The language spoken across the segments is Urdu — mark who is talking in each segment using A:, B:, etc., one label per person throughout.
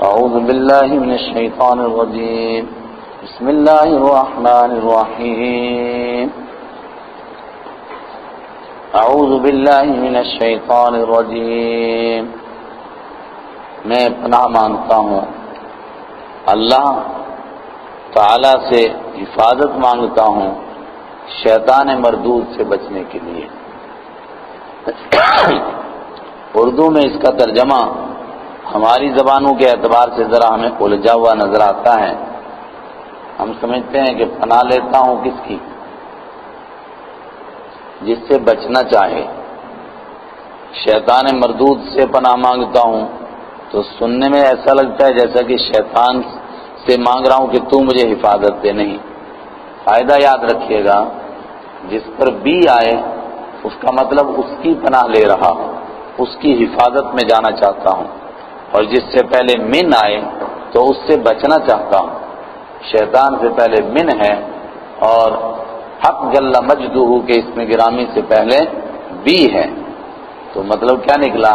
A: أعوذ بالله من الشيطان الرجيم بسم الله الرحمن الرحيم أعوذ بالله من الشيطان الرجيم میں پناہ مانگتا ہوں اللہ تعالی سے حفاظت مانگتا ہوں شیطان مردود سے بچنے کے لیے۔ اردو میں اس کا ترجمہ ہماری زبانوں کے اعتبار سے ذرا ہمیں الجھا ہوا نظر آتا ہے۔ ہم سمجھتے ہیں کہ پناہ لیتا ہوں کس کی؟ جس سے بچنا چاہے۔ شیطان مردود سے پناہ مانگتا ہوں تو سننے میں ایسا لگتا ہے جیسا کہ شیطان سے مانگ رہا ہوں کہ تو مجھے حفاظت دے۔ نہیں، فائدہ یاد رکھیے گا، جس پر بھی آئے اس کا مطلب اس کی پناہ لے رہا ہوں، اس کی حفاظت میں جانا چاہتا ہوں، اور جس سے پہلے من آئے تو اس سے بچنا چاہتا ہوں۔ شیطان سے پہلے من ہے اور حق جل مجدہ کے اسم گرامی سے پہلے بھی ہے، تو مطلب کیا نکلا؟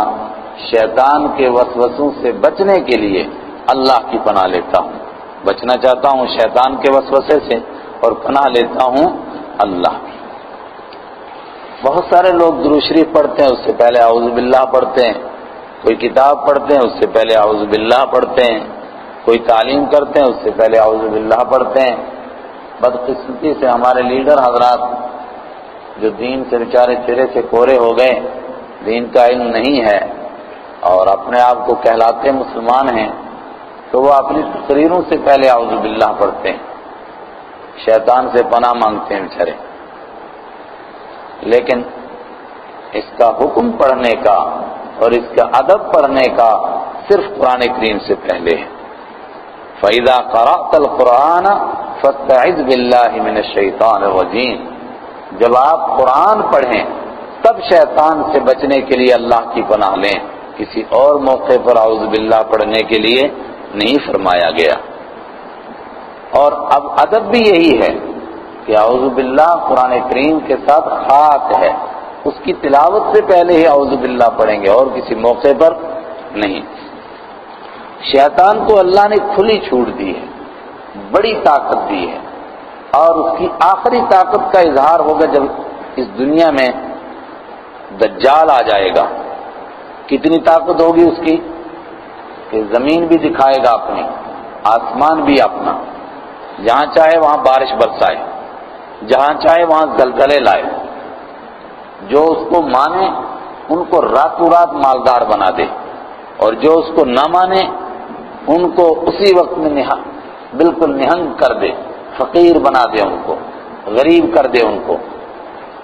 A: شیطان کے وسوسوں سے بچنے کے لیے اللہ کی پناہ لیتا ہوں، بچنا چاہتا ہوں شیطان کے وسوسے سے اور پناہ لیتا ہوں اللہ کی۔ بہت سارے لوگ درود شریف پڑھتے ہیں، اس سے پہلے اعوذ باللہ پڑھتے ہیں، کوئی کتاب پڑھتے ہیں اس سے پہلے اعوذ باللہ پڑھتے ہیں، کوئی تعلیم کرتے ہیں اس سے پہلے اعوذ باللہ پڑھتے ہیں۔ بدقسمتی سے ہمارے لیڈر حضرات جو دین سے بیچارے چہرے سے کورے ہو گئے، دین کا علم نہیں ہے اور اپنے آپ کو کہلاتے مسلمان ہیں، تو وہ اپنی تقریروں سے پہلے اعوذ باللہ پڑھتے ہیں، شیطان سے پناہ مانگتے ہیں بیچارے۔ لیکن اس کا حکم پڑھنے کا اور اس کا ادب پڑھنے کا صرف قرآن کریم سے پہلے ہے۔ فَإِذَا قَرَأْتَ الْقُرْآنَ فَاسْتَعِذْ بِاللَّهِ مِنَ الشَّيْطَانِ الرَّجِيمِ، جب آپ قرآن پڑھیں تب شیطان سے بچنے کے لیے اللہ کی پناہ لیں، کسی اور موقع پر اعوذ باللہ پڑھنے کے لیے نہیں فرمایا گیا۔ اور اب ادب بھی یہی ہے کہ اعوذ باللہ قرآن کریم کے ساتھ خاص ہے، اس کی تلاوت سے پہلے ہی اعوذ باللہ پڑھیں گے اور کسی موقع پر نہیں۔ شیطان کو اللہ نے کھلی چھوٹ دی ہے، بڑی طاقت دی ہے، اور اس کی آخری طاقت کا اظہار ہوگا جب اس دنیا میں دجال آ جائے گا۔ کتنی طاقت ہوگی اس کی کہ زمین بھی دکھائے گا اپنی، آسمان بھی اپنا، جہاں چاہے وہاں بارش برسائے، جہاں چاہے وہاں زلزلے لائے، جو اس کو مانے ان کو راتوں رات مالدار بنا دے، اور جو اس کو نہ مانے ان کو اسی وقت میں بالکل نہنگ کر دے، فقیر بنا دے، ان کو غریب کر دے ان کو۔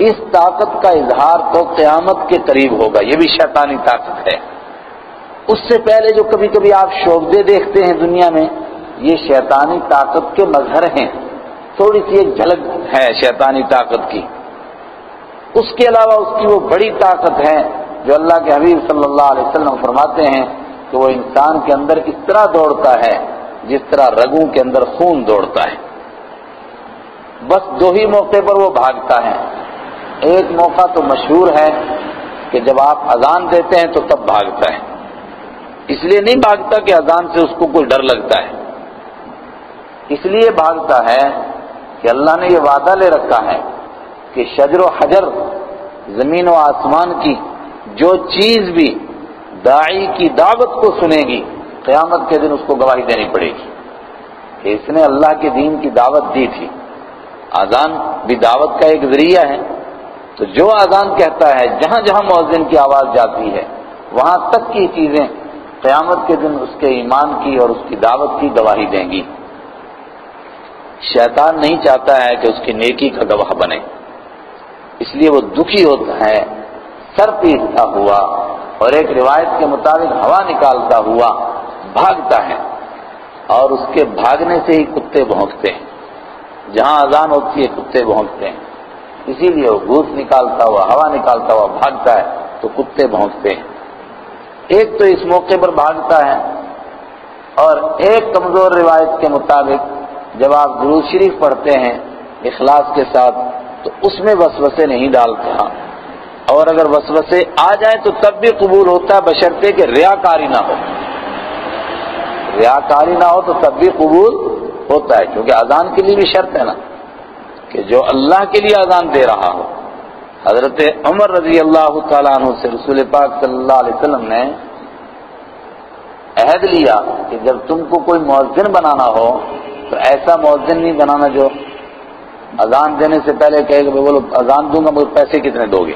A: اس طاقت کا اظہار تو قیامت کے قریب ہوگا، یہ بھی شیطانی طاقت ہے۔ اس سے پہلے جو کبھی کبھی آپ شعبدے دیکھتے ہیں دنیا میں، یہ شیطانی طاقت کے مظہر ہیں، تھوڑی سی ایک جھلک ہے شیطانی طاقت کی۔ اس کے علاوہ اس کی وہ بڑی طاقت ہے جو اللہ کے حبیب صلی اللہ علیہ وسلم فرماتے ہیں کہ وہ انسان کے اندر اس طرح دوڑتا ہے جس طرح رگوں کے اندر خون دوڑتا ہے۔ بس دو ہی موقع پر وہ بھاگتا ہے۔ ایک موقع تو مشہور ہے کہ جب آپ اذان دیتے ہیں تو تب بھاگتا ہے، اس لیے نہیں بھاگتا کہ اذان سے اس کو کوئی ڈر لگتا ہے، اس لیے بھاگتا ہے کہ اللہ نے یہ وعدہ لے رکھا ہے کہ شجر و حجر، زمین و آسمان کی جو چیز بھی داعی کی دعوت کو سنے گی قیامت کے دن اس کو گواہی دینی پڑے گی کہ اس نے اللہ کے دین کی دعوت دی تھی۔ اذان بھی دعوت کا ایک ذریعہ ہے، تو جو اذان کہتا ہے، جہاں جہاں مؤذن کی آواز جاتی ہے وہاں تک کی چیزیں قیامت کے دن اس کے ایمان کی اور اس کی دعوت کی گواہی دیں گی۔ شیطان نہیں چاہتا ہے کہ اس کی نیکی کا گواہ بنے، اس لیے وہ دکھی ہوتا ہے، سر پیٹتا ہوا، اور ایک روایت کے مطابق ہوا نکالتا ہوا بھاگتا ہے، اور اس کے بھاگنے سے ہی کتے بھونکتے ہیں، جہاں اذان ہوتی ہے کتے بھونکتے ہیں، اسی لیے وہ گھوس نکالتا ہوا، ہوا نکالتا ہوا بھاگتا ہے تو کتے بھونکتے ہیں۔ ایک تو اس موقع پر بھاگتا ہے، اور ایک کمزور روایت کے مطابق جب آپ درود شریف پڑھتے ہیں اخلاص کے ساتھ تو اس میں وسوسے نہیں ڈالتا، اور اگر وسوسے آ جائیں تو تب بھی قبول ہوتا ہے بشرطے کہ ریاکاری نہ ہو۔ ریاکاری نہ ہو تو تب بھی قبول ہوتا ہے، کیونکہ اذان کے لیے بھی شرط ہے نا کہ جو اللہ کے لیے اذان دے رہا ہو۔ حضرت عمر رضی اللہ تعالیٰ عنہ سے رسول پاک صلی اللہ علیہ وسلم نے عہد لیا کہ جب تم کو کوئی مؤذن بنانا ہو تو ایسا مؤذن نہیں بنانا جو اذان دینے سے پہلے کہے کہ بولو اذان دوں گا مجھے پیسے کتنے دو گے۔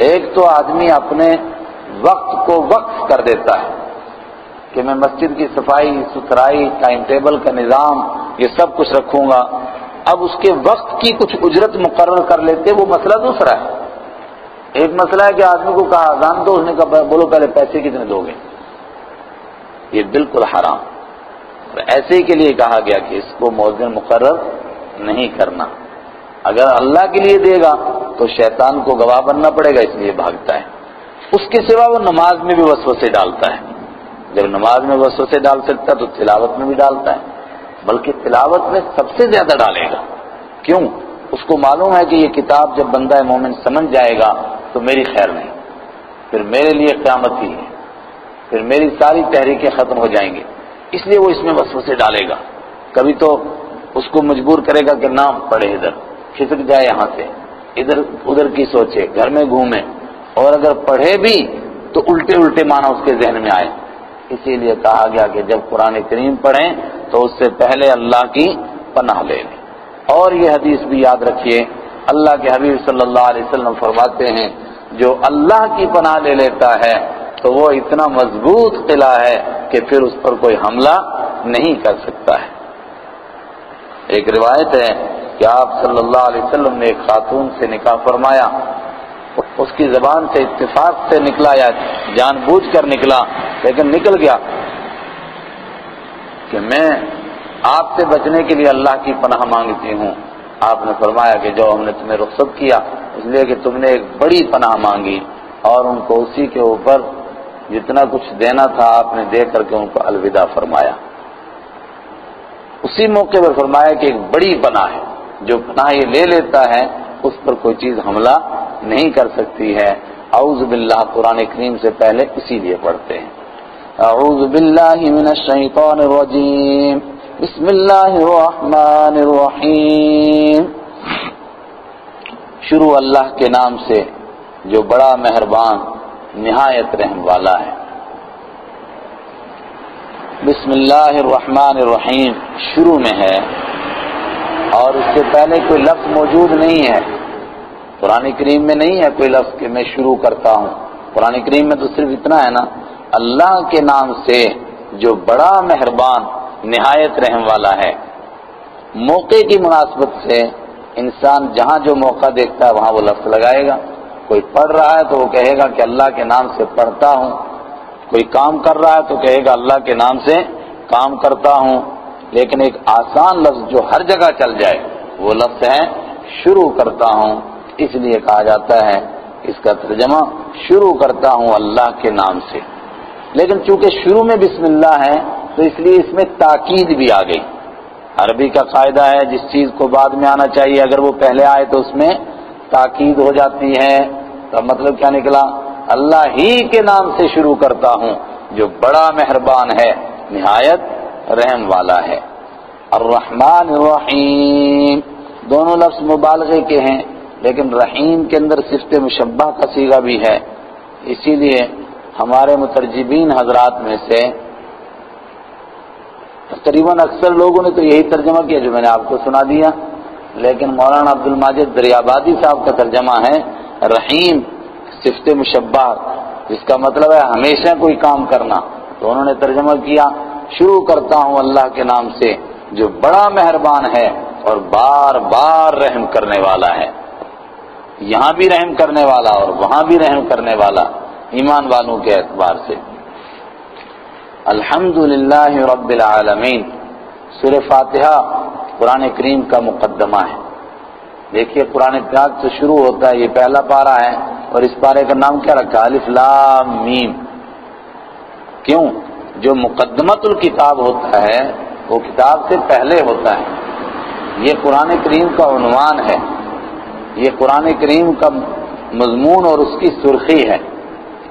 A: ایک تو آدمی اپنے وقت کو وقف کر دیتا ہے کہ میں مسجد کی صفائی ستھرائی، ٹائم ٹیبل کا نظام، یہ سب کچھ رکھوں گا۔ اب اس کے وقت کی کچھ اجرت مقرر کر لیتے، وہ مسئلہ دوسرا ہے۔ ایک مسئلہ ہے کہ آدمی کو کہا اذان دو، اس نے کہا بولو پہلے پیسے کتنے دو گے، یہ بالکل حرام۔ ایسے ہی کے لیے کہا گیا کہ اس کو مؤذن مقرر نہیں کرنا، اگر اللہ کے لیے دے گا تو شیطان کو گواہ بننا پڑے گا، اس لیے بھاگتا ہے۔ اس کے سوا وہ نماز میں بھی وسوسے ڈالتا ہے، جب نماز میں وسوسے ڈال سکتا تو تلاوت میں بھی ڈالتا ہے، بلکہ تلاوت میں سب سے زیادہ ڈالے گا۔ کیوں؟ اس کو معلوم ہے کہ یہ کتاب جب بندہ مومن سمجھ جائے گا تو میری خیر نہیں، پھر میرے لیے قیامت ہی ہے، پھر میری ساری تحریکیں ختم ہو جائیں گی، اس لیے وہ اس میں وسوسے ڈالے گا۔ کبھی تو اس کو مجبور کرے گا کہ نہ پڑھے، ادھر کھسک جائے، یہاں سے ادھر ادھر کی سوچے، گھر میں گھومے، اور اگر پڑھے بھی تو الٹے الٹے معنی اس کے ذہن میں آئے۔ اسی لیے کہا گیا کہ جب قرآن کریم پڑھیں تو اس سے پہلے اللہ کی پناہ لے لیں۔ اور یہ حدیث بھی یاد رکھیے، اللہ کے حبیب صلی اللہ علیہ وسلم فرماتے ہیں جو اللہ کی پناہ لے لیتا ہے تو وہ اتنا مضبوط قلعہ ہے کہ پھر اس پر کوئی حملہ نہیں کر سکتا ہے۔ ایک روایت ہے کہ آپ صلی اللہ علیہ وسلم نے ایک خاتون سے نکاح فرمایا، اس کی زبان سے اتفاق سے نکلا یا جان بوجھ کر نکلا، لیکن نکل گیا کہ میں آپ سے بچنے کے لیے اللہ کی پناہ مانگتی ہوں۔ آپ نے فرمایا کہ جو ہم نے تمہیں رخصت کیا اس لیے کہ تم نے ایک بڑی پناہ مانگی، اور ان کو اسی کے اوپر جتنا کچھ دینا تھا آپ نے دے کر کے ان کو الوداع فرمایا۔ اسی موقع پر فرمایا کہ ایک بڑی پناہ ہے، جو پناہ یہ لے لیتا ہے اس پر کوئی چیز حملہ نہیں کر سکتی ہے۔ اعوذ باللہ قرآن کریم سے پہلے اسی لیے پڑھتے ہیں، اعوذ باللہ من الشیطان الرجیم، بسم اللہ الرحمن الرحیم۔ شروع اللہ کے نام سے جو بڑا مہربان نہایت رحم والا ہے۔ بسم اللہ الرحمن الرحیم شروع میں ہے اور اس سے پہلے کوئی لفظ موجود نہیں ہے، قرآن کریم میں نہیں ہے کوئی لفظ کہ میں شروع کرتا ہوں۔ قرآن کریم میں تو صرف اتنا ہے نا، اللہ کے نام سے جو بڑا مہربان نہایت رحم والا ہے۔ موقع کی مناسبت سے انسان جہاں جو موقع دیکھتا ہے وہاں وہ لفظ لگائے گا۔ کوئی پڑھ رہا ہے تو وہ کہے گا کہ اللہ کے نام سے پڑھتا ہوں، کوئی کام کر رہا ہے تو کہے گا اللہ کے نام سے کام کرتا ہوں۔ لیکن ایک آسان لفظ جو ہر جگہ چل جائے وہ لفظ ہے شروع کرتا ہوں، اس لیے کہا جاتا ہے اس کا ترجمہ شروع کرتا ہوں اللہ کے نام سے۔ لیکن چونکہ شروع میں بسم اللہ ہے تو اس لیے اس میں تاکید بھی آ گئی۔ عربی کا قاعدہ ہے جس چیز کو بعد میں آنا چاہیے اگر وہ پہلے آئے تو اس میں تاکید ہو جاتی ہے۔ تو مطلب کیا نکلا؟ اللہ ہی کے نام سے شروع کرتا ہوں جو بڑا مہربان ہے نہایت رحم والا ہے۔ الرحمن الرحیم دونوں لفظ مبالغے کے ہیں، لیکن رحیم کے اندر صفت مشبہ کا صیغہ بھی ہے، اسی لیے ہمارے مترجمین حضرات میں سے تقریباً اکثر لوگوں نے تو یہی ترجمہ کیا جو میں نے آپ کو سنا دیا، لیکن مولانا عبد الماجد دریابادی صاحب کا ترجمہ ہے رحیم صفت مشبہ، جس کا مطلب ہے ہمیشہ کوئی کام کرنا۔ تو انہوں نے ترجمہ کیا شروع کرتا ہوں اللہ کے نام سے جو بڑا مہربان ہے اور بار بار رحم کرنے والا ہے۔ یہاں بھی رحم کرنے والا اور وہاں بھی رحم کرنے والا ایمان والوں کے اعتبار سے۔ الحمدللہ رب العالمین سورہ فاتحہ قرآن کریم کا مقدمہ ہے۔ دیکھیے قرآن پاک سے شروع ہوتا ہے، یہ پہلا پارہ ہے اور اس پارے کا نام کیا رکھا؟ الف لام میم۔ کیوں؟ جو مقدمۃ الکتاب ہوتا ہے وہ کتاب سے پہلے ہوتا ہے۔ یہ قرآن کریم کا عنوان ہے، یہ قرآن کریم کا مضمون اور اس کی سرخی ہے،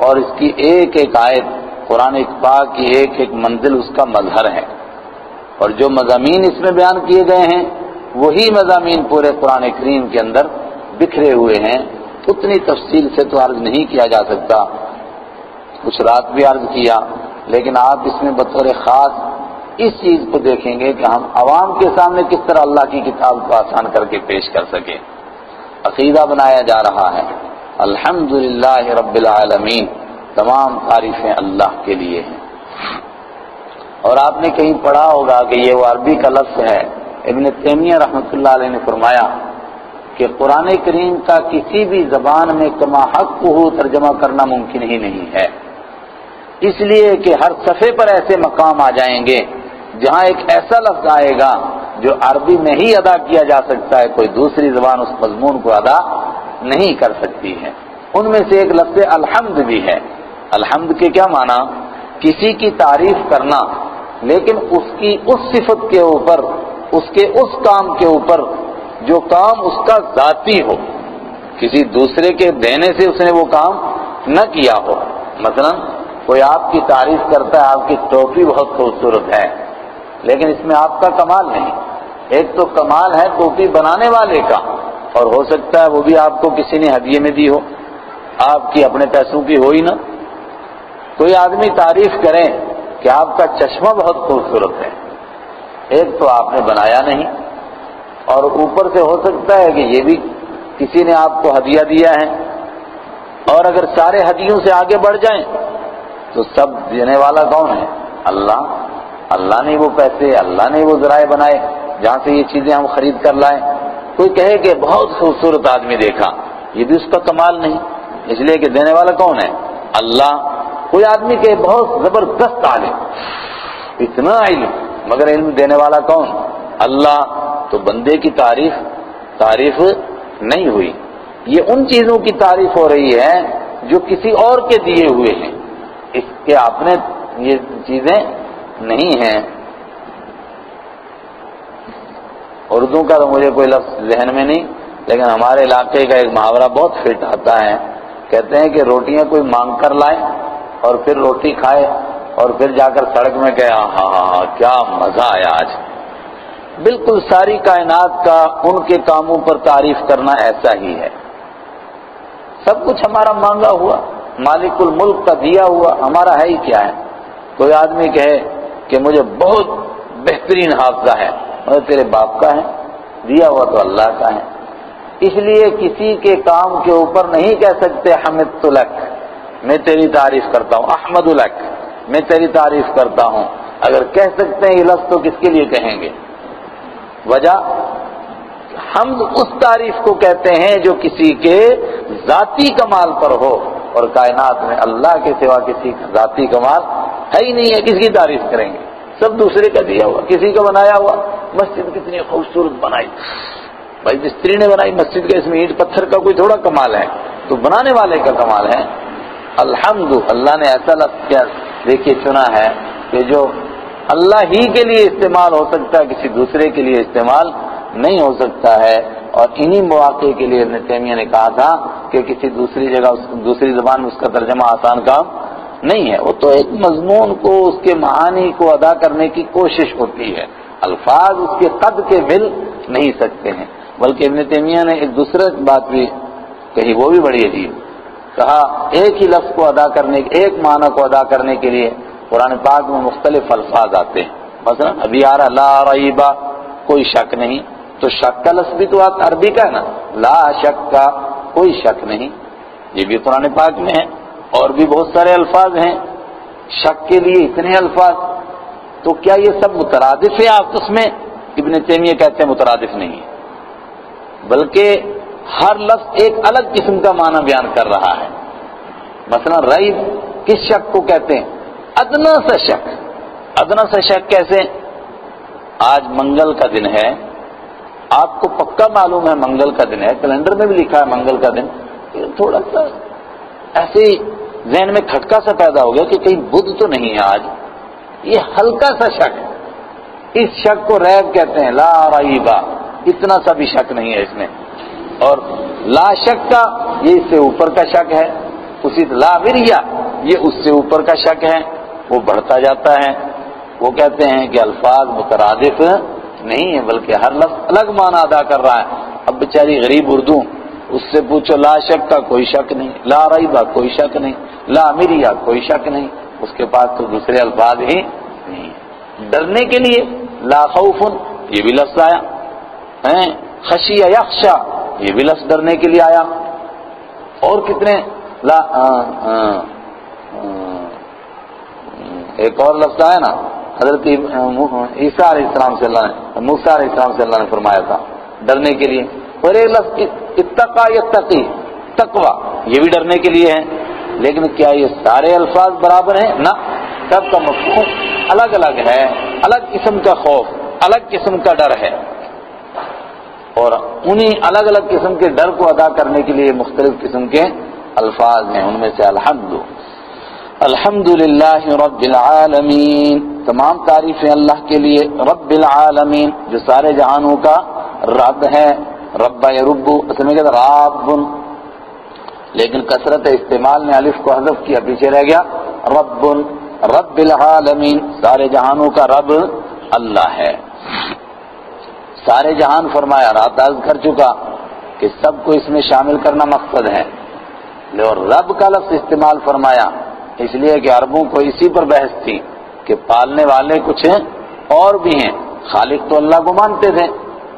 A: اور اس کی ایک ایک آیت قرآن پاک کی ایک ایک منزل اس کا مظہر ہے، اور جو مضامین اس میں بیان کیے گئے ہیں وہی مضامین پورے قرآن کریم کے اندر بکھرے ہوئے ہیں. اتنی تفصیل سے تو عرض نہیں کیا جا سکتا، کچھ رات بھی عرض کیا، لیکن آپ اس میں بطور خاص اس چیز کو دیکھیں گے کہ ہم عوام کے سامنے کس طرح اللہ کی کتاب کو آسان کر کے پیش کر سکیں. عقیدہ بنایا جا رہا ہے. الحمدللہ رب العالمین، تمام تعریفیں اللہ کے لیے ہیں. اور آپ نے کہیں پڑھا ہوگا کہ یہ وہ عربی کا لفظ ہے. ابن تیمیہ رحمۃ اللہ علیہ نے فرمایا کہ قرآن کریم کا کسی بھی زبان میں کما حق ہو ترجمہ کرنا ممکن ہی نہیں ہے، اس لیے کہ ہر صفحے پر ایسے مقام آ جائیں گے جہاں ایک ایسا لفظ آئے گا جو عربی میں ہی ادا کیا جا سکتا ہے، کوئی دوسری زبان اس مضمون کو ادا نہیں کر سکتی ہے. ان میں سے ایک لفظ الحمد بھی ہے. الحمد کے کیا معنی؟ کسی کی تعریف کرنا، لیکن اس کی اس صفت کے اوپر، اس کے اس کام کے اوپر جو کام اس کا ذاتی ہو، کسی دوسرے کے دینے سے اس نے وہ کام نہ کیا ہو. مثلا کوئی آپ کی تعریف کرتا ہے، آپ کی ٹوپی بہت خوبصورت ہے، لیکن اس میں آپ کا کمال نہیں. ایک تو کمال ہے ٹوپی بنانے والے کا، اور ہو سکتا ہے وہ بھی آپ کو کسی نے ہدیے میں دی ہو، آپ کی اپنے پیسوں کی ہو ہی نہ. کوئی آدمی تعریف کرے کہ آپ کا چشمہ بہت خوبصورت ہے، ایک تو آپ نے بنایا نہیں، اور اوپر سے ہو سکتا ہے کہ یہ بھی کسی نے آپ کو ہدیہ دیا ہے. اور اگر سارے ہدیوں سے آگے بڑھ جائیں تو سب دینے والا کون ہے؟ اللہ. اللہ نے وہ پیسے، اللہ نے وہ ذرائع بنائے جہاں سے یہ چیزیں ہم خرید کر لائیں. کوئی کہے کہ بہت خوبصورت آدمی دیکھا، یہ بھی اس کا کمال نہیں، اس لیے کہ دینے والا کون ہے؟ اللہ. کوئی آدمی کہ بہت زبردست عالم، اتنا علم، مگر علم دینے والا کون؟ اللہ. تو بندے کی تعریف نہیں ہوئی. یہ ان چیزوں کی تعریف ہو رہی ہے جو کسی اور کے دیے ہوئے ہیں، اس کے اپنے یہ چیزیں نہیں ہیں. اردو کا تو مجھے کوئی لفظ ذہن میں نہیں، لیکن ہمارے علاقے کا ایک محاورہ بہت فٹ آتا ہے. کہتے ہیں کہ روٹیاں کوئی مانگ کر لائے اور پھر روٹی کھائے اور پھر جا کر سڑک میں کہے ہاں کیا مزہ آیا آج. بالکل ساری کائنات کا ان کے کاموں پر تعریف کرنا ایسا ہی ہے. سب کچھ ہمارا مانگا ہوا، مالک الملک کا دیا ہوا ہمارا ہے ہی کیا ہے. کوئی آدمی کہے کہ مجھے بہت بہترین حافظہ ہے، اور تیرے باپ کا ہے، دیا ہوا تو اللہ کا ہے. اس لیے کسی کے کام کے اوپر نہیں کہہ سکتے حمدت لک، میں تیری تعریف کرتا ہوں، احمد لک، میں تیری تعریف کرتا ہوں. اگر کہہ سکتے ہیں یہ لفظ تو کس کے لیے کہیں گے؟ وجہ حمد اس تعریف کو کہتے ہیں جو کسی کے ذاتی کمال پر ہو، اور کائنات میں اللہ کے سوا کسی کا ذاتی کمال ہے ہی نہیں ہے. کس کی تعریف کریں گے؟ سب دوسرے کا دیا ہوا، کسی کا بنایا ہوا. مسجد کتنی خوبصورت بنائی، بھائی مستری نے بنائی مسجد کا، اس میں اینٹ پتھر کا کوئی تھوڑا کمال ہے، تو بنانے والے کا کمال ہے. الحمد، اللہ نے ایسا لفظ کیا دیکھیے چنا ہے کہ جو اللہ ہی کے لیے استعمال ہو سکتا ہے، کسی دوسرے کے لیے استعمال نہیں ہو سکتا ہے. اور انہی مواقع کے لیے ابن تیمیہ نے کہا تھا کہ کسی دوسری جگہ دوسری زبان میں اس کا ترجمہ آسان کام نہیں ہے. وہ تو ایک مضمون کو، اس کے معانی کو ادا کرنے کی کوشش ہوتی ہے، الفاظ اس کے قد کے مل نہیں سکتے ہیں. بلکہ ابن تیمیہ نے ایک دوسرا بات بھی کہی، وہ بھی بڑی عجیب. کہا ایک ہی لفظ کو ادا کرنے، ایک معنی کو ادا کرنے کے لیے قرآن پاک میں مختلف الفاظ آتے ہیں. مثلا ابھی آ رہا لا ریبہ، کوئی شک نہیں، تو شک کا لفظ بھی تو عربی کا ہے نا، لا شک کا، کوئی شک نہیں، یہ بھی قرآن پاک میں ہے. اور بھی بہت سارے الفاظ ہیں شک کے لیے، اتنے الفاظ. تو کیا یہ سب مترادف ہے آپس میں؟ ابن تیمیہ کہتے ہیں مترادف نہیں ہے، بلکہ ہر لفظ ایک الگ قسم کا معنی بیان کر رہا ہے. مثلا ریب کس شک کو کہتے ہیں؟ ادنا سا شک. ادنا سا شک کیسے؟ آج منگل کا دن ہے، آپ کو پکا معلوم ہے منگل کا دن ہے، کیلنڈر میں بھی لکھا ہے منگل کا دن، تھوڑا سا ایسے ہی ذہن میں کھٹکا سا پیدا ہو گیا کہ کہیں بدھ تو نہیں ہے آج، یہ ہلکا سا شک. اس شک کو ریب کہتے ہیں. لا ریبہ، اتنا سا بھی شک نہیں ہے اس میں. اور لا شک کا، یہ اس سے اوپر کا شک ہے. اسی لا وریہ، یہ اس سے اوپر کا شک ہے. وہ بڑھتا جاتا ہے. وہ کہتے ہیں کہ الفاظ مترادف نہیں ہیں بلکہ ہر لفظ الگ معنی ادا کر رہا ہے. اب بیچاری غریب اردو، اس سے پوچھو لا شک کا کوئی شک نہیں، لا ریبہ کوئی شک نہیں، لا مریا کوئی شک نہیں، اس کے پاس تو دوسرے الفاظ ہی نہیں ہیں. ڈرنے کے لیے لا خوف یہ بھی لفظ آیا ہے، خشی یخشا یہ بھی لفظ ڈرنے کے لیے آیا، اور کتنے لا ایک اور لفظ آیا نا حضرت عیسیٰ علیہ السلام سے اللہ نے، موسیٰ علیہ السلام سے اللہ نے فرمایا تھا ڈرنے کے لیے. اور ایک لفظ اتقا یتقی تقوی یہ بھی ڈرنے کے لیے ہے. لیکن کیا یہ سارے الفاظ برابر ہیں؟ نہ، سب کا مفہوم الگ الگ ہے، الگ قسم کا خوف، الگ قسم کا ڈر ہے، اور انہی الگ الگ قسم کے ڈر کو ادا کرنے کے لیے مختلف قسم کے الفاظ ہیں. ان میں سے الحمدللہ رب العالمین، تمام تعریفیں اللہ کے لیے، رب العالمین جو سارے جہانوں کا رب ہے. رب یرب اصل میں کہتا راب، لیکن کثرت استعمال نے الف کو حذف کیا، پیچھے رہ گیا رب. رب العالمین سارے جہانوں کا رب اللہ ہے. سارے جہان فرمایا، رات عرض کر چکا کہ سب کو اس میں شامل کرنا مقصد ہے، اور رب کا لفظ استعمال فرمایا اس لیے کہ عربوں کو اسی پر بحث تھی کہ پالنے والے کچھ اور بھی ہیں. خالق تو اللہ کو مانتے تھے،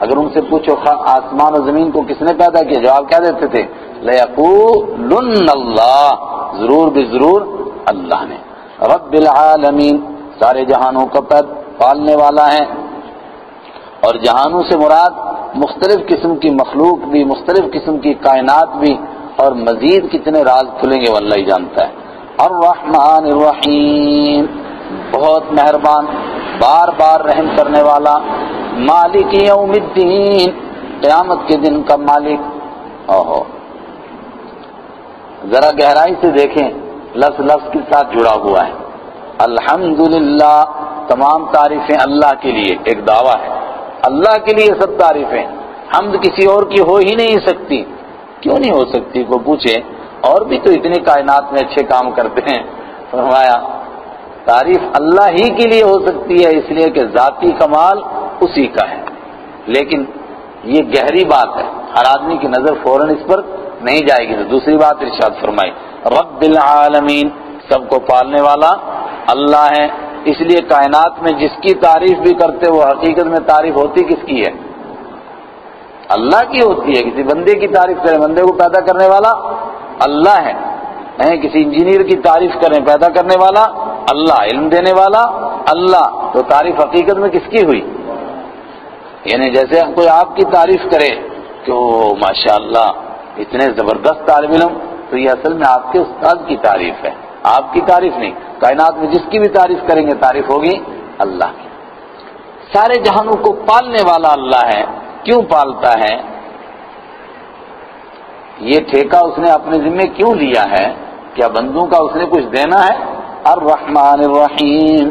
A: اگر ان سے پوچھو آسمان و زمین کو کس نے پیدا کیا، جواب کیا دیتے تھے؟ لَيَقُولُنَّ اللَّهُ، ضرور بضرور اللہ نے. رب العالمین سارے جہانوں کا پالنے والا ہے، اور جہانوں سے مراد مختلف قسم کی مخلوق بھی، مختلف قسم کی کائنات بھی، اور مزید کتنے راز کھلیں گے وہ اللہ ہی جانتا ہے. الرحمن الرحیم بہت مہربان، بار بار رحم کرنے والا. مالک یوم الدین قیامت کے دن کا مالک. ذرا گہرائی سے دیکھیں، لفظ لفظ کے ساتھ جڑا ہوا ہے. الحمدللہ تمام تعریفیں اللہ کے لیے، ایک دعویٰ ہے اللہ کے لیے سب تعریفیں. حمد کسی اور کی ہو ہی نہیں سکتی. کیوں نہیں ہو سکتی؟ کو پوچھے، اور بھی تو اتنی کائنات میں اچھے کام کرتے ہیں. فرمایا تعریف اللہ ہی کے لیے ہو سکتی ہے، اس لیے کہ ذاتی کمال اسی کا ہے. لیکن یہ گہری بات ہے، ہر آدمی کی نظر فوراً اس پر نہیں جائے گی. تو دوسری بات ارشاد فرمائی رب العالمین سب کو پالنے والا اللہ ہے. اس لیے کائنات میں جس کی تعریف بھی کرتے وہ حقیقت میں تعریف ہوتی کس کی ہے؟ اللہ کی ہوتی ہے. کسی بندے کی تعریف کریں، بندے کو پیدا کرنے والا اللہ ہے. کسی انجینئر کی تعریف کریں، پیدا کرنے والا اللہ، علم دینے والا اللہ. تو تعریف حقیقت میں کس کی ہوئی؟ یعنی جیسے کوئی آپ کی تعریف کرے کہ وہ ماشاءاللہ اتنے زبردست طالب علم، تو یہ اصل میں آپ کے استاد کی تعریف ہے، آپ کی تعریف نہیں. کائنات میں جس کی بھی تعریف کریں گے تعریف ہوگی اللہ کی. سارے جہانوں کو پالنے والا اللہ ہے. کیوں پالتا ہے؟ یہ ٹھیکہ اس نے اپنے ذمہ کیوں لیا ہے؟ کیا بندوں کا اس نے کچھ دینا ہے؟ الرحمن الرحیم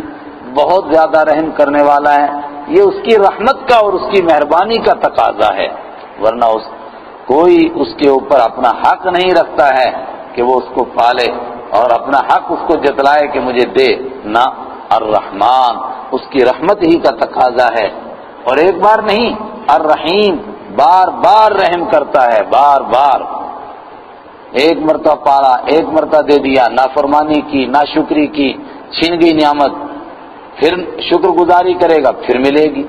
A: بہت زیادہ رحم کرنے والا ہے. یہ اس کی رحمت کا اور اس کی مہربانی کا تقاضا ہے، ورنہ کوئی اس کے اوپر اپنا حق نہیں رکھتا ہے کہ وہ اس کو پالے اور اپنا حق اس کو جتلائے کہ مجھے دے. نہ، الرحمن اس کی رحمت ہی کا تقاضا ہے. اور ایک بار نہیں، الرحیم بار بار رحم کرتا ہے، بار بار. ایک مرتبہ پالا، ایک مرتبہ دے دیا، نافرمانی کی، ناشکری کی، چھین گئی نعمت، پھر شکر گزاری کرے گا پھر ملے گی،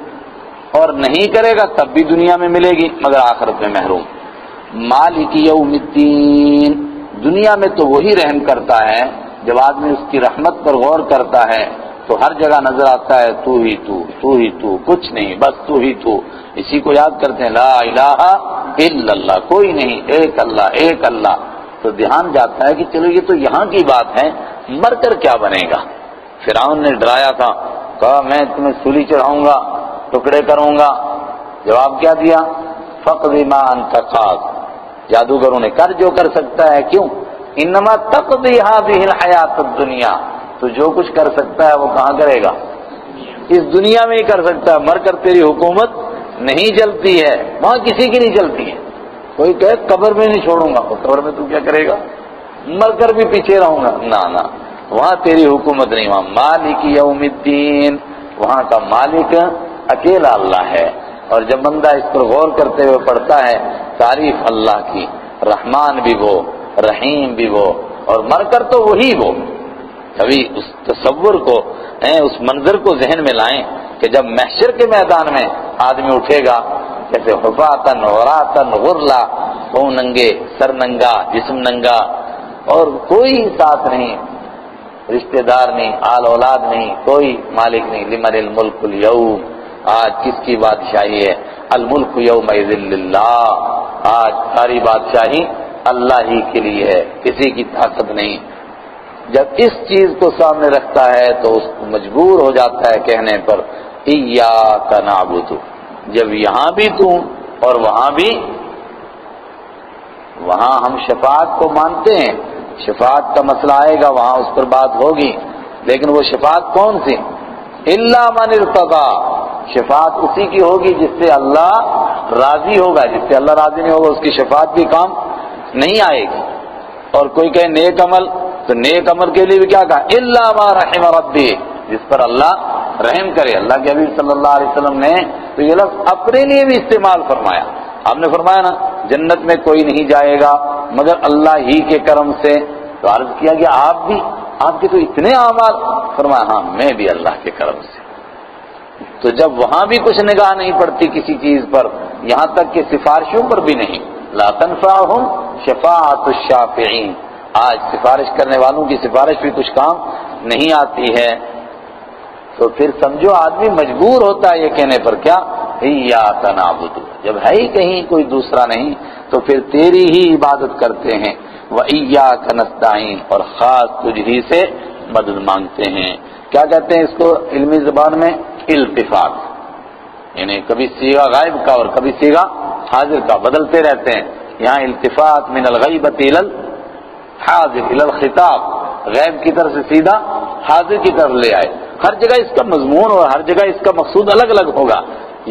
A: اور نہیں کرے گا تب بھی دنیا میں ملے گی مگر آخرت میں محروم. مالک یوم الدین دنیا میں تو وہی رحم کرتا ہے جب آدمی اس کی رحمت پر غور کرتا ہے تو ہر جگہ نظر آتا ہے تو ہی تو، تو ہی تو، کچھ نہیں بس تو ہی تو. اسی کو یاد کرتے ہیں لا الہ الا اللہ، کوئی نہیں، ایک اللہ ایک اللہ. تو دھیان جاتا ہے کہ چلو یہ تو یہاں کی بات ہے، مر کر کیا بنے گا؟ فرعون نے ڈرایا تھا، کہا میں تمہیں سولی چڑھاؤں گا، ٹکڑے کروں گا. جواب کیا دیا؟ فقض ما انت قاض، جادوگروں نے کر جو کر سکتا ہے. کیوں؟ انما تقضی هذه الحیات الدنیا، تو جو کچھ کر سکتا ہے وہ کہاں کرے گا؟ اس دنیا میں ہی کر سکتا ہے. مر کر تیری حکومت نہیں چلتی ہے، وہاں کسی کی نہیں چلتی ہے. کوئی کہے قبر میں نہیں چھوڑوں گا، تو قبر میں تو کیا کرے گا؟ مر کر بھی پیچھے رہوں گا. نہ، وہاں تیری حکومت نہیں، وہاں مالک یوم الدین، وہاں کا مالک اکیلا اللہ ہے۔ اور جب بندہ اس پر غور کرتے ہوئے پڑھتا ہے تعریف اللہ کی، رحمان بھی وہ، رحیم بھی وہ، اور مر کر تو وہی وہ، کبھی اس تصور کو، اس منظر کو ذہن میں لائیں کہ جب محشر کے میدان میں آدمی اٹھے گا کیسے حفاتن عراتن غرلا، پاؤں ننگے، سر ننگا، جسم ننگا، اور کوئی ساتھ نہیں، رشتہ دار نہیں، آل اولاد نہیں، کوئی مالک نہیں۔ لمن الملک اليوم، آج کس کی بادشاہی ہے؟ الملک یومئذ للہ، آج ساری بادشاہی اللہ ہی کے لیے ہے، کسی کی طاقت نہیں۔ جب اس چیز کو سامنے رکھتا ہے تو اس کو مجبور ہو جاتا ہے کہنے پر ایاک نعبد، جب یہاں بھی تو اور وہاں بھی، وہاں ہم شفاعت کو مانتے ہیں، شفاعت کا مسئلہ آئے گا وہاں اس پر بات ہوگی، لیکن وہ شفاعت کون سی؟ الا من ارتضی، شفاعت اسی کی ہوگی جس سے اللہ راضی ہوگا، جس سے اللہ راضی نہیں ہوگا اس کی شفاعت بھی کام نہیں آئے گی۔ اور کوئی کہے نیک عمل، تو نیک عمل کے لیے بھی کیا کہا؟ الا ما رحم ربی، جس پر اللہ رحم کرے۔ اللہ کے حبیب صلی اللہ علیہ وسلم نے تو یہ لفظ اپنے لیے بھی استعمال فرمایا۔ آپ نے فرمایا نا جنت میں کوئی نہیں جائے گا مگر اللہ ہی کے کرم سے، تو عرض کیا کہ آپ بھی، آپ کے تو اتنے اعمال، فرمایا ہاں میں بھی اللہ کے کرم سے۔ تو جب وہاں بھی کچھ نگاہ نہیں پڑتی کسی چیز پر، یہاں تک کہ سفارشوں پر بھی نہیں، لا تنفعهم شفاعت الشافعین، آج سفارش کرنے والوں کی سفارش بھی کچھ کام نہیں آتی ہے۔ تو پھر سمجھو آدمی مجبور ہوتا ہے یہ کہنے پر کیا؟ ایاک نعبد، جب ہے ہی کہیں کوئی دوسرا نہیں تو پھر تیری ہی عبادت کرتے ہیں، وایاک نستعین، اور خاص تجھ ہی سے مدد مانگتے ہیں۔ کیا کہتے ہیں اس کو علمی زبان میں؟ التفات، یعنی کبھی صیغہ غائب کا اور کبھی صیغہ حاضر کا بدلتے رہتے ہیں۔ یہاں التفات من الغیبۃ الی الحاضر الی الخطاب، غیب کی طرف سے سیدھا حاضر کی طرف لے آئے۔ ہر جگہ اس کا مضمون اور ہر جگہ اس کا مقصود الگ الگ ہوگا۔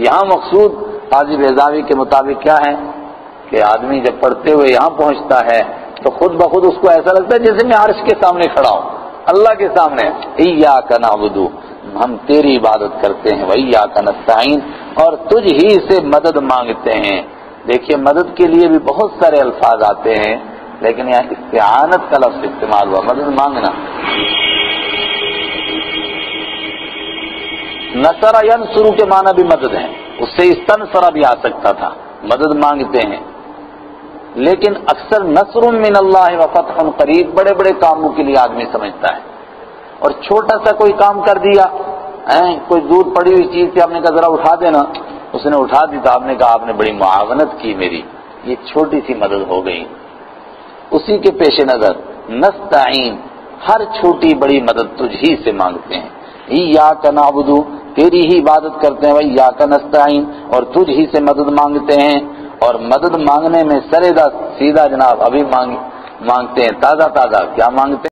A: یہاں مقصود قاضی بیضاوی کے مطابق کیا ہے کہ آدمی جب پڑھتے ہوئے یہاں پہنچتا ہے تو خود بخود اس کو ایسا لگتا ہے جیسے میں عرش کے سامنے کھڑا ہوں، اللہ کے سامنے۔ ایاک نعبد، ہم تیری عبادت کرتے ہیں، وایاک نستعین، اور تجھ ہی سے مدد مانگتے ہیں۔ دیکھیے مدد کے لیے بھی بہت سارے الفاظ آتے ہیں، لیکن یہاں استعانت کا لفظ استعمال ہوا، مدد مانگنا۔ نصر ینصر کے معنی بھی مدد ہے، اس سے استنصر بھی آ سکتا تھا، مدد مانگتے ہیں۔ لیکن اکثر نصر من اللہ و فتح قریب بڑے بڑے کاموں کے لیے آدمی سمجھتا ہے، اور چھوٹا سا کوئی کام کر دیا، کوئی دودھ پڑی ہوئی چیز تھی، آپ نے کہا ذرا اٹھا دینا، اس نے اٹھا دی تو آپ نے کہا آپ نے بڑی معاونت کی میری، یہ چھوٹی سی مدد ہو گئی۔ اسی کے پیش نظر نستعین، ہر چھوٹی بڑی مدد تجھ ہی سے مانگتے ہیں۔ ایاک نعبد، تیری ہی عبادت کرتے ہیں، وایاک نستعین، اور تجھ ہی سے مدد مانگتے ہیں۔ اور مدد مانگنے میں سیدھا جناب ابھی مانگتے ہیں تازہ کیا مانگتے ہیں؟